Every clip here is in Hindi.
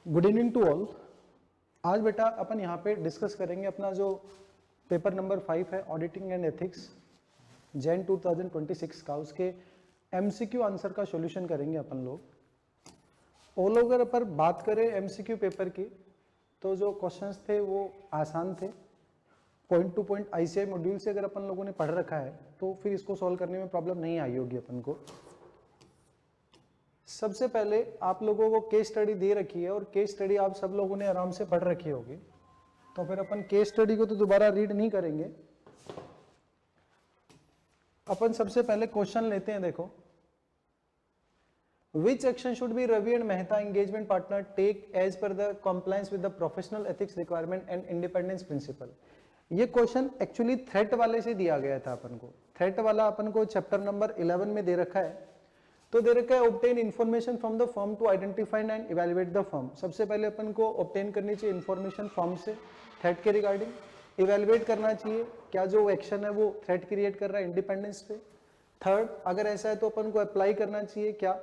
Good evening to all. आज बेटा अपन यहाँ पे डिस्कस करेंगे अपना जो पेपर नंबर 5 है ऑडिटिंग एंड एथिक्स जैन 2026 का, उसके एमसीक्यू आंसर का सॉल्यूशन करेंगे अपन लोग। ऑल ओवर पर बात करें एमसीक्यू पेपर की तो जो क्वेश्चंस थे वो आसान थे, point two point ICI module से अगर अपन लोगों ने पढ़ रखा है तो फिर इसको सॉल्व करने में प्रॉब्लम नहीं आई होगी अपन को। सबसे पहले आप लोगों को केस स्टडी दे रखी है और केस स्टडी आप सब लोगों ने आराम से पढ़ रखी होगी, तो फिर अपन केस स्टडी को तो दोबारा रीड नहीं करेंगे। अपन सबसे पहले क्वेश्चन लेते हैं। देखो, which action should be Ravi and Mehta engagement partner take as per the compliance with the professional ethics requirement and independence principle. ये क्वेश्चन एक्चुअली थ्रेट वाले से दिया गया था अपन को। थ्रेट वाला अपन को चैप्टर नंबर 11 में दे रखा है। तो दे रखा है obtain information from the firm to identify and evaluate the firm. सबसे पहले अपन को ऑब्टेन करनी चाहिए इन्फॉर्मेशन फर्म से थ्रेट के रिगार्डिंग। इवैल्यूएट करना चाहिए क्या जो एक्शन है वो थ्रेट क्रिएट कर रहा है इंडिपेंडेंस पे। थर्ड, अगर ऐसा है तो अपन को अप्लाई करना चाहिए क्या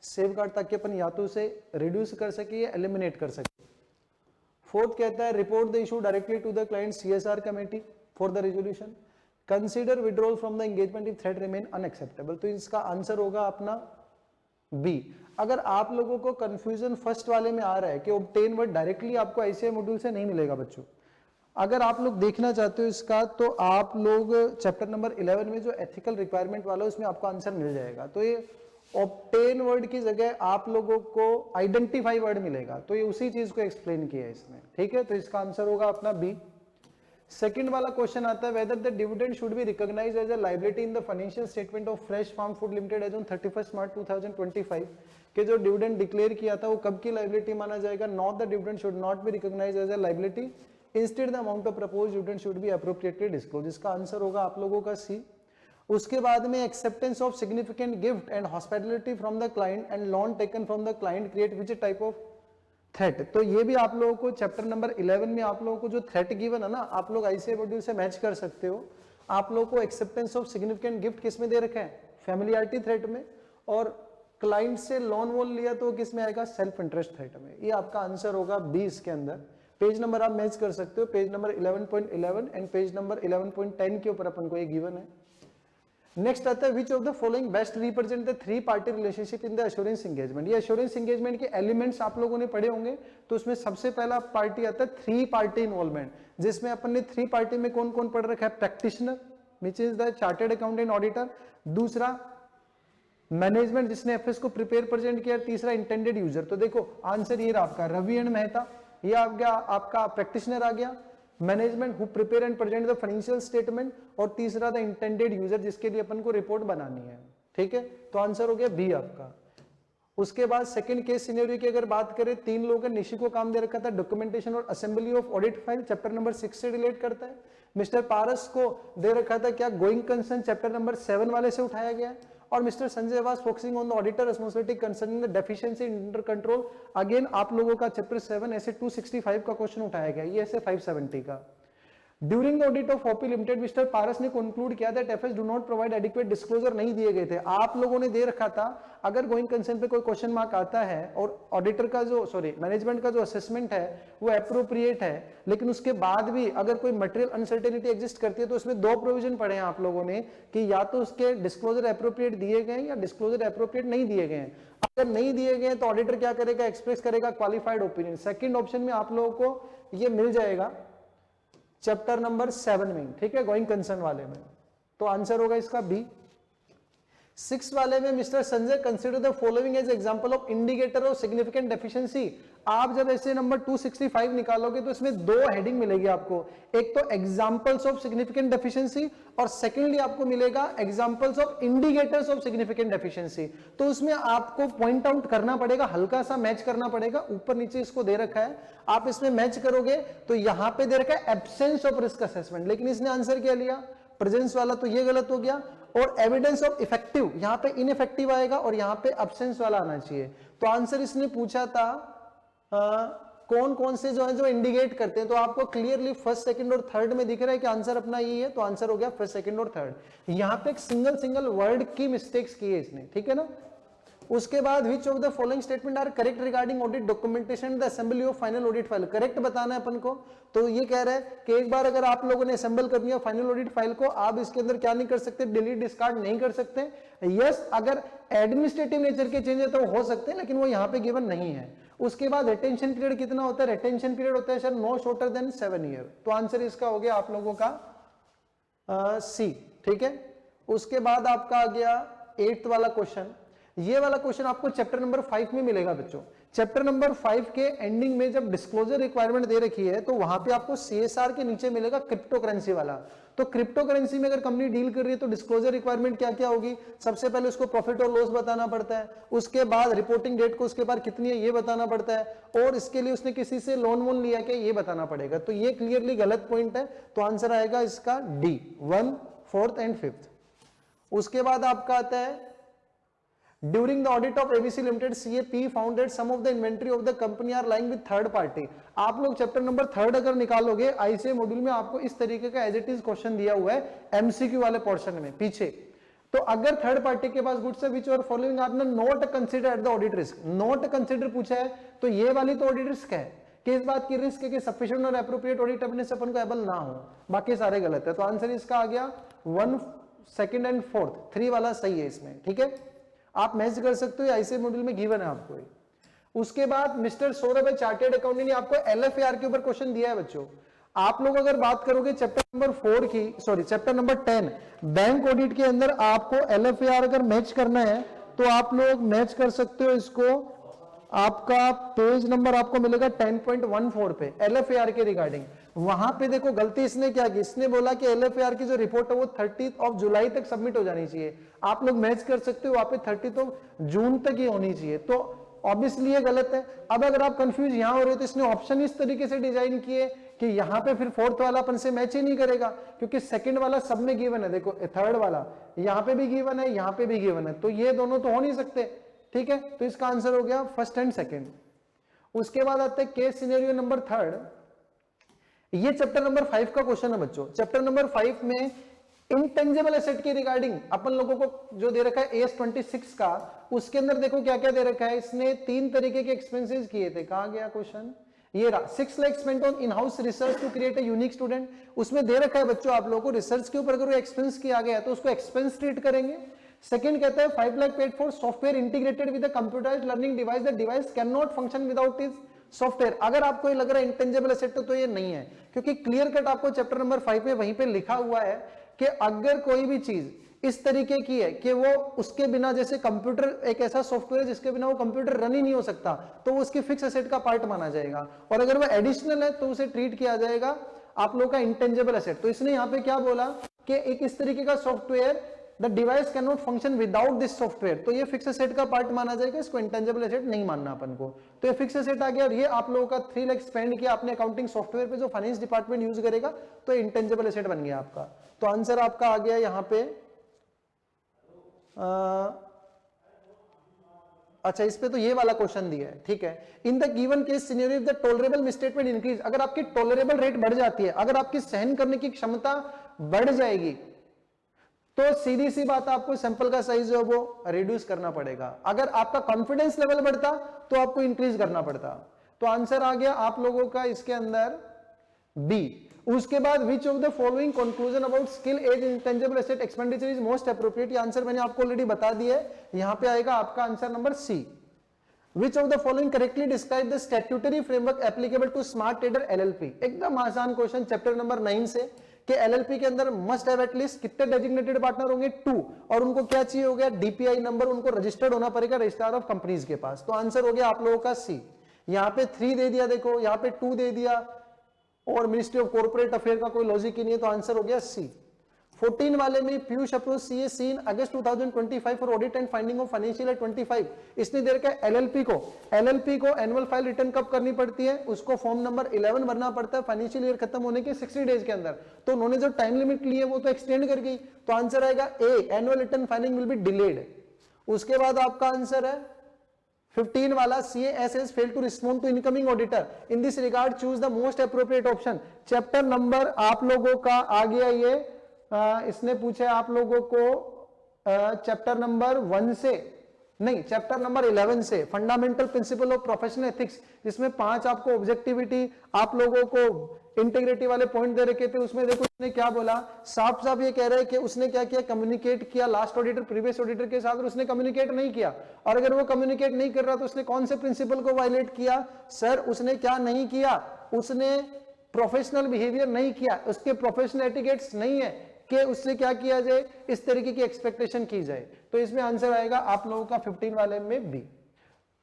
सेफगार्ड, ताकि अपन या तो उसे रिड्यूस कर सके या एलिमिनेट कर सके। फोर्थ कहता है report the issue directly to the client CSR committee for the resolution. Consider withdrawal from the engagement if threat remain unacceptable. तो इसका आंसर होगा अपना बी। अगर आप लोगों को कंफ्यूजन फर्स्ट वाले में आ रहा है कि ऑब्टेन वर्ड डायरेक्टली आपको आईसीआई मॉड्यूल से नहीं मिलेगा बच्चों, अगर आप लोग देखना चाहते हो इसका तो आप लोग चैप्टर नंबर 11 में जो एथिकल रिक्वायरमेंट वाला है उसमें आपको आंसर मिल जाएगा। तो ये ऑब्टेन वर्ड की जगह आप लोगों को आइडेंटिफाई वर्ड मिलेगा, तो ये उसी चीज को एक्सप्लेन किया है इसमें। ठीक है, तो इसका आंसर होगा अपना बी। सेकंड वाला क्वेश्चन आता है whether the dividend should be recognised as a liability in the financial statement of fresh farm food limited as on 31 March 2025 के जो डिविडेंड डिक्लेयर किया था वो कब की लायबिलिटी माना जाएगा। Not the dividend should not be recognised as a liability, instead the amount of proposed dividend should be appropriately disclose. इसका आंसर होगा आप लोगों का सी। उसके बाद में acceptance of significant gift and hospitality from the client and loan taken from the client create which type of threat. तो ये भी आप लोगों को चैप्टर नंबर 11 में आप लोगों को जो थ्रेट गिवन है ना, आप लोग आईसीआई मॉड्यूल से मैच कर सकते हो। आप लोगों को एक्सेप्टेंस ऑफ सिग्निफिकेंट गिफ्ट किस में दे रखा है, फैमिलियरिटी थ्रेट में, और क्लाइंट से लोन वोन लिया तो किस में आएगा, सेल्फ इंटरेस्ट थ्रेट में। ये आपका आंसर होगा बी इसके अंदर। पेज नंबर आप मैच कर सकते हो, page number 11.11 and page number 11.10 के ऊपर अपन को ये गिवन है। नेक्स्ट आता है विच of the following best represent the three party relationship in the assurance engagement. ये एश्योरेंस एंगेजमेंट के एलिमेंट्स आप लोगों ने पढ़े होंगे, तो उसमें सबसे पहला पार्टी आता है थ्री पार्टी इन्वॉल्वमेंट, जिसमें अपन ने थ्री पार्टी में कौन कौन पढ़ रखा है, practitioner which is the chartered accountant auditor, दूसरा मैनेजमेंट जिसने एफएस को प्रिपेयर प्रेजेंट किया, तीसरा इंटेंडेड यूजर। तो देखो आंसर ये रहा आपका रवि एंड मेहता, ये आ गया आपका प्रैक्टिशनर आ गया, management who prepare and present the financial statement, और तीसरा द इंटेंडेड यूजर जिसके लिए अपन को रिपोर्ट बनानी है। ठीक है, तो आंसर हो गया बी आपका। उसके बाद सेकंड केस सिनेरियो की अगर बात करें, तीन लोगों ने निशी को काम दे रखा था डॉक्यूमेंटेशन और assembly of audit file, chapter number 6 से रिलेट करता है। मिस्टर पारस को दे रखा था क्या गोइंग कंसर्न, चैप्टर नंबर 7 वाले से उठाया गया है। और mister Sanjay was focusing on the auditor responsibility concerning the deficiency in inter control, again आप लोगों का चैप्टर 7 ऐसे 265 का क्वेश्चन उठाया गया, ये ऐसे 570 का। During the audit of OP limited mister Paras ने कंक्लूड किया that FS do not provide adequate disclosure, नहीं दिए गए थे। आप लोगों ने दे रखा था अगर गोइंग कंसर्न पे कोई क्वेश्चन मार्क आता है और ऑडिटर का जो मैनेजमेंट का जो असेसमेंट है वो एप्रोप्रिएट है, लेकिन उसके बाद भी अगर कोई मटेरियल अनसर्टेनिटी एग्जिस्ट करती है तो उसमें दो प्रोविजन पढ़े हैं आप लोगों ने कि या तो उसके डिस्क्लोजर एप्रोप्रिएट दिए गए या डिस्क्लोजर एप्रोप्रिएट नहीं दिए गए। अगर नहीं दिए गए तो ऑडिटर क्या करेगा, एक्सप्रेस करेगा क्वालिफाइड ओपिनियन। सेकंड ऑप्शन में आप लोगों को ये मिल जाएगा चैप्टर नंबर 7 में। ठीक है, गोइंग कंसर्न वाले में, तो आंसर होगा इसका बी। 6 वाले में mister Sanjay consider the following as example of indicator of significant deficiency. आप जब ऐसे नंबर 265 निकालोगे तो इसमें दो हेडिंग मिलेगी आपको, एक तो एग्जांपल्स ऑफ सिग्निफिकेंट डेफिशिएंसी और सेकेंडली आपको मिलेगा examples of indicators of significant deficiency. तो उसमें आपको पॉइंट आउट करना पड़ेगा, हल्का सा मैच करना पड़ेगा, ऊपर नीचे इसको दे रखा है, आप इसमें मैच करोगे तो यहां पे दे रखा है एब्सेंस ऑफ रिस्क असेसमेंट, लेकिन इसने आंसर क्या लिया प्रेजेंस वाला, तो ये गलत हो गया। और एविडेंस ऑफ इफेक्टिव, यहां पे इनइफेक्टिव आएगा और यहां पे एब्सेंस वाला आना चाहिए। तो आंसर इसने पूछा था कौन कौन से जो है जो इंडिकेट करते हैं, तो आपको क्लियरली फर्स्ट सेकंड और थर्ड में दिख रहा है कि आंसर अपना यही है, तो आंसर हो गया फर्स्ट सेकंड और थर्ड। यहां पे एक सिंगल वर्ड की मिस्टेक्स की है इसने, ठीक है ना। उसके बाद which of the following statement are correct regarding audit documentation the assembly of final audit file, correct बताना है अपन को। तो ये कह रहा है कि एक बार अगर आप लोगों ने असेंबल कर लिया फाइनल ऑडिट फाइल को, आप इसके अंदर क्या नहीं कर सकते, डिलीट डिस्कार्ड नहीं कर सकते। यस, अगर एडमिनिस्ट्रेटिव नेचर के चेंज है तो हो सकते हैं, लेकिन वो यहाँ पे गिवन नहीं है। उसके बाद रिटेंशन पीरियड कितना होता है, रिटेंशन पीरियड होता है sir no shorter than 7 year. तो आंसर इसका हो गया आप लोगों का सी, ठीक है। उसके बाद आपका आ गया 8th वाला क्वेश्चन। ये वाला क्वेश्चन आपको चैप्टर नंबर 5 में मिलेगा बच्चों। चैप्टर नंबर 5 के एंडिंग में जब डिस्क्लोजर रिक्वायरमेंट दे रखी है तो वहां पे आपको सीएसआर के नीचे मिलेगा क्रिप्टो करेंसी वाला। तो क्रिप्टो करेंसी में अगर कंपनी डील कर रही है तो डिस्क्लोजर रिक्वायरमेंट क्या क्या होगी, सबसे पहले उसको प्रॉफिट और लॉस बताना पड़ता है, उसके बाद रिपोर्टिंग डेट को उसके पास कितनी है ये बताना पड़ता है, और इसके लिए उसने किसी से लोन वोन लिया क्या ये बताना पड़ेगा। तो ये क्लियरली गलत पॉइंट है, तो आंसर आएगा इसका डी 1, 4th एंड 5th। उसके बाद आपका आता है During the audit of ABC Limited, CAP found that some of the inventory of the company are lying with third party। आप लोग चैप्टर नंबर 3 अगर निकालोगे आईसीए मॉड्यूल में आपको इस तरीके का एज इट इज क्वेश्चन दिया हुआ है एमसीक्यू वाले पोर्शन में पीछे। तो अगर थर्ड पार्टी के पास गुड्स है विच आर फॉलोइंग आपने not consider at the audit risk, not consider पूछा है तो ये वाली तो ऑडिट रिस्क है कि इस बात की रिस्क है कि सफिशिएंट और एप्रोप्रिएट ऑडिट एविडेंस अपन को एबल ना हो, बाकी सारे गलत है। तो आंसर इसका आ गया 1, 2nd एंड 4th, 3 वाला सही है इसमें, ठीक है। आप मैच कर सकते हो, आईसीए मॉड्यूल में गिवन है आपको। उसके बाद मिस्टर सौरभ है चार्टेड अकाउंटेंट ने आपको एलएफएआर के ऊपर क्वेश्चन दिया है बच्चों। आप लोग अगर बात करोगे चैप्टर नंबर 4 की, sorry chapter number 10 bank audit के अंदर आपको एलएफएआर अगर मैच करना है तो आप लोग मैच कर सकते हो इसको। आपका पेज नंबर आपको मिलेगा 10.14 पे एलएफएआर के रिगार्डिंग। वहां पे देखो गलती इसने क्या की, इसने बोला कि एलएफएआर की जो रिपोर्ट है वो 30 जुलाई तक सबमिट हो जानी चाहिए। आप लोग मैच कर सकते हो, वहां पे 30 जून तक ही होनी चाहिए, तो ऑब्वियसली ये गलत है। अब अगर आप कंफ्यूज यहां हो रहे हो तो इसने ऑप्शन इस तरीके से डिजाइन किए कि यहां पे फिर 4th वाला अपन से मैच ही नहीं करेगा, क्योंकि 2nd वाला सब में गिवन है, देखो 3rd वाला यहां पे भी गिवन है, यहां पे भी गिवन है, तो ये दोनों तो हो नहीं सकते, ठीक है। तो इसका आंसर हो गया 1st एंड 2nd। उसके बाद आता है केस सिनेरियो नंबर 3rd। ये चैप्टर नंबर 5 का क्वेश्चन है बच्चों। चैप्टर नंबर 5 में इंटेंजिबल एसेट के रिगार्डिंग अपन लोगों को जो दे रखा है AS 26 का, उसके अंदर देखो क्या क्या दे रखा है। इसने 3 तरीके के एक्सपेंसेस किए थे, कहा गया क्वेश्चन ये रहा 6 lakh spent on in house research to create a unique student. उसमें दे रखा है बच्चों आप लोगों को रिसर्च के ऊपर अगर एक्सपेंस किया गया तो उसको एक्सपेंस ट्रीट करेंगे। सेकंड कहता है 5 lakh paid for software integrated with a computerised learning device, the device can not function without is software. अगर आपको ये लग रहा है इंटेंजिबल एसेट तो ये नहीं है, क्योंकि क्लियर कट आपको चैप्टर नंबर 5 में वहीं पे लिखा हुआ है कि अगर कोई भी चीज इस तरीके की है कि वो उसके बिना, जैसे कंप्यूटर एक ऐसा सॉफ्टवेयर जिसके बिना वो कंप्यूटर रन ही नहीं हो सकता, तो वो उसके फिक्स एसेट का पार्ट माना जाएगा, और अगर वो एडिशनल है तो उसे ट्रीट किया जाएगा आप लोग का इंटेंजिबल एसेट। तो इसने यहाँ पे क्या बोला कि एक इस तरीके का software the device can not function without this software, तो ये फिक्स एसेट का पार्ट माना जाएगा, इसको इंटेंजिबल एसेट नहीं मानना अपन को। तो ये फिक्स एसेट आ गया, और ये आप लोगों का 3 लाख स्पेंड किया आपने अकाउंटिंग सॉफ्टवेयर पे जो फाइनेंस डिपार्टमेंट यूज करेगा, तो इंटेंजिबल एसेट बन गया आपका। तो आंसर आपका आ गया यहाँ पे अच्छा, इस पे तो ये वाला क्वेश्चन दिया है, ठीक है। In the given case scenario if the tolerable misstatement increase, अगर आपकी टॉलरेबल रेट बढ़ जाती है, अगर आपकी सहन करने की क्षमता बढ़ जाएगी, तो सीधी सी बात आपको सैंपल का साइज जो है वो रिड्यूस करना पड़ेगा। अगर आपका कॉन्फिडेंस लेवल बढ़ता तो आपको इंक्रीज करना पड़ता। तो आंसर आ गया आप लोगों का इसके अंदर बी। उसके बाद which of the following conclusion about skill as intangible asset expenditure is most appropriate, ये आंसर मैंने आपको ऑलरेडी बता दिया है। यहां पे आएगा आपका answer number C. Which of the following correctly describe the statutory framework applicable to smart trader LLP. एकदम आसान क्वेश्चन चैप्टर नंबर 9 से कि एलएलपी के अंदर मस्ट हैव एटलीस्ट कितने डेजिग्नेटेड पार्टनर होंगे 2, और उनको क्या चाहिए हो गया डीपीआई नंबर, उनको रजिस्टर्ड होना पड़ेगा रजिस्ट्रार ऑफ कंपनीज के पास। तो आंसर हो गया आप लोगों का सी। यहाँ पे 3 दे दिया, देखो यहाँ पे 2 दे दिया, और मिनिस्ट्री ऑफ कॉर्पोरेट अफेयर का कोई लॉजिक ही नहीं है, तो आंसर हो गया सी। 14 वाले में Piyush approach CA in August 2025 for audit and finding of financial year 25। इसने दे रखा है एलएलपी को एनुअल फाइल रिटर्न कब करनी पड़ती है, उसको फॉर्म नंबर 11 भरना पड़ता है फाइनेंशियल ईयर खत्म होने के 60 डेज के अंदर। तो उन्होंने जो टाइम लिमिट ली है वो तो एक्सटेंड कर गई, तो आंसर आएगा A, annual return filing will be delayed. उसके बाद आपका आंसर है 15 वाला CAS failed to respond to incoming auditor. In this regard, choose the most appropriate option. Chapter number आप लोगों का आ गया ये, इसने पूछा आप लोगों को चैप्टर नंबर 1 से नहीं, चैप्टर नंबर 11 से fundamental principle of professional ethics, जिसमें 5 आपको ऑब्जेक्टिविटी, आप लोगों को इंटीग्रिटी वाले पॉइंट दे रखे थे, उसमें देखो उसने क्या बोला, साफ साफ ये कह रहा है कि उसने क्या किया, कम्युनिकेट किया लास्ट ऑडिटर प्रीवियस ऑडिटर के साथ, और उसने कम्युनिकेट नहीं किया। और अगर वो कम्युनिकेट नहीं कर रहा तो उसने कौन से प्रिंसिपल को वायलेट किया? सर उसने क्या नहीं किया, उसने प्रोफेशनल बिहेवियर नहीं किया, उसके प्रोफेशनल एटिकेट्स नहीं है कि उससे क्या किया जाए, इस तरीके की एक्सपेक्टेशन की जाए। तो इसमें आंसर आएगा आप लोगों का 15 वाले में बी।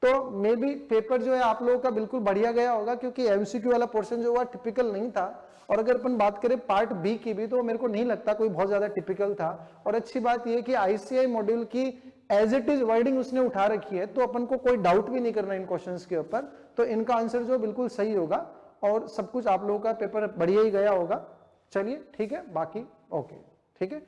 तो मे बी पेपर जो है आप लोगों का बिल्कुल बढ़िया गया होगा, क्योंकि एमसीक्यू वाला पोर्शन जो हुआ टिपिकल नहीं था। और अगर अपन बात करें पार्ट बी की भी, तो मेरे को नहीं लगता कोई बहुत ज्यादा टिपिकल था। और अच्छी बात यह कि आईसीआई मॉड्यूल की एज इट इज वर्डिंग उसने उठा रखी है, तो अपन को कोई डाउट भी नहीं करना इन क्वेश्चंस के ऊपर। तो इनका आंसर जो बिल्कुल सही होगा, और सब कुछ आप लोगों का पेपर बढ़िया ही गया होगा। चलिए ठीक है, बाकी ओके, ठीक है।